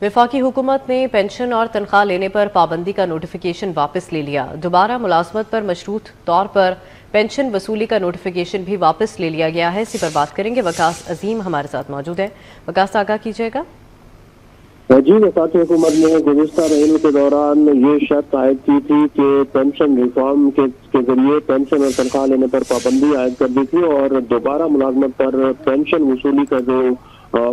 वफाकी हुकूमत ने पेंशन और तनख्वाह लेने पर पाबंदी का नोटिफिकेशन वापस ले लिया। दोबारा मुलाजमत पर मशरूत तौर पर पेंशन वसूली का नोटिफिकेशन भी वापस ले लिया गया है। इसी पर बात करेंगे। वकास अजीम हमारे साथ मौजूद है। वकास, आगाह कीजिएगा। जी, वफाकी हुकूमत ने गुज़िश्ता रहील के दौरान ये शर्त आयद की थी कि पेंशन रिफॉर्म के जरिए पेंशन और तनख्वाह लेने पर पाबंदी आयद कर दी थी और दोबारा मुलाजमत पर पेंशन वसूली का जो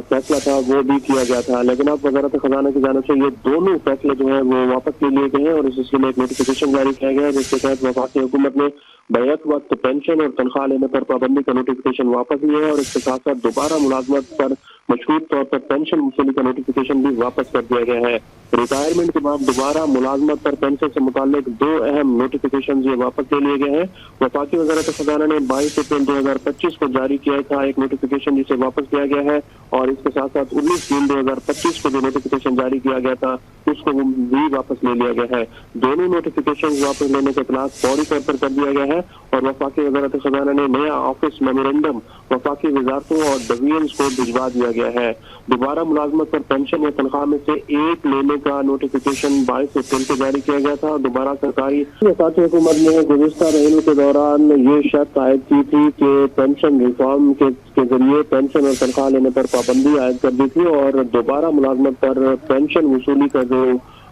फैसला था वो भी किया गया था। लेकिन अब वज़ारत खजाना की जानिब से ये दोनों फैसले जो है वो वापस ले लिए गए हैं और इस सिलसिले में एक नोटिफिकेशन जारी किया गया है, जिसके तहत वफाकी हुकूमत ने बैक वक्त पेंशन और तनख्वाह लेने पर पाबंदी का नोटिफिकेशन वापस लिया है और इसके साथ साथ दोबारा मुलाजमत पर मशरूत तौर पर पेंशन वसूली का नोटिफिकेशन भी वापस कर दिया गया है। रिटायरमेंट के बाद दोबारा मुलाजमत पर पेंशन से मुताल्लिक दो अहम नोटिफिकेशन ये वापस ले लिए गए हैं। वफाकी वज़ारत खजाना ने 22 अप्रैल 2025 को जारी किया था एक नोटिफिकेशन जिसे वापस लिया गया है और इसके साथ साथ 19 जून 2025 को जो नोटिफिकेशन जारी किया गया था उसको भी वापस ले लिया गया है। दोनों नोटिफिकेशन वापस लेने का इतलाक फौरी तौर पर कर दिया गया है और वफाकी वज़ारत खजाना ने नया ऑफिस मेमोरेंडम वफाकी वजारतों और डिवीजन्स को भिजवा दिया गया है। दोबारा मुलाजमत पर पेंशन या तनख्वाह में से एक लेने का नोटिफिकेशन 22 अप्रैल को जारी किया गया था। दोबारा सरकारी वफाकी हुकूमत ने गुज़िश्ता रहील के दौरान ये शर्त आयद की थी कि पेंशन रिफॉर्म के जरिए पेंशन और तनख्वाह लेने पर पाबंदी आयद कर दी थी और दोबारा मुलाजमत पर पेंशन वसूली का जो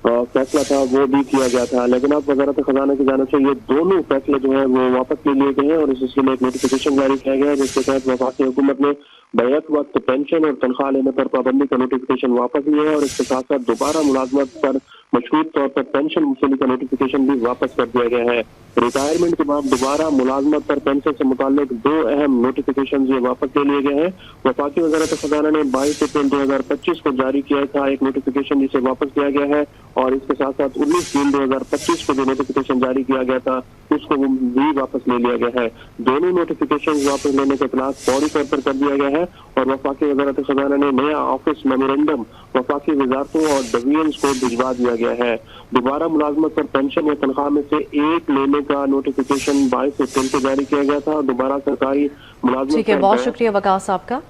फैसला था वो भी किया गया था। लेकिन अब वज़ारत खजाना की जानिब से ये दोनों फैसले जो है वो वापस ले लिए गए हैं और इस सिलसिले में एक नोटिफिकेशन जारी किया गया है, जिसके तहत वफाकी हुकूमत ने बैक वक्त पेंशन और तनख्वाह लेने पर पाबंदी का नोटिफिकेशन वापस लिया है और इसके साथ साथ दोबारा मुलाजमत पर मशरूत तौर पर पेंशन वसूली का नोटिफिकेशन भी वापस कर दिया गया है। रिटायरमेंट के बाद दोबारा मुलाजमत पर पेंशन से मुताल्लिक दो अहम नोटिफिकेशन ये वापस ले लिए गए हैं। वफाकी वज़ारत खजाना ने 22 अप्रैल 2025 को जारी किया था एक नोटिफिकेशन जिसे वापस लिया गया है और इसके साथ साथ 19 जून 2025 को जो नोटिफिकेशन जारी किया गया था उसको भी वापस ले लिया गया है। दोनों नोटिफिकेशन वापस लेने का इतलाक फौरी तौर पर कर दिया गया है और वफाकी वज़ारत खजाना ने नया ऑफिस मेमोरेंडम वफाकी वजारतों और डिवीजन्स को भिजवा दिया गया है। दोबारा मुलाजमत पर पेंशन या तनख्वाह में से एक लेने का नोटिफिकेशन 22 अप्रैल को जारी किया गया था। दोबारा सरकारी मुलाजमत। ठीक है, बहुत शुक्रिया वकास आपका।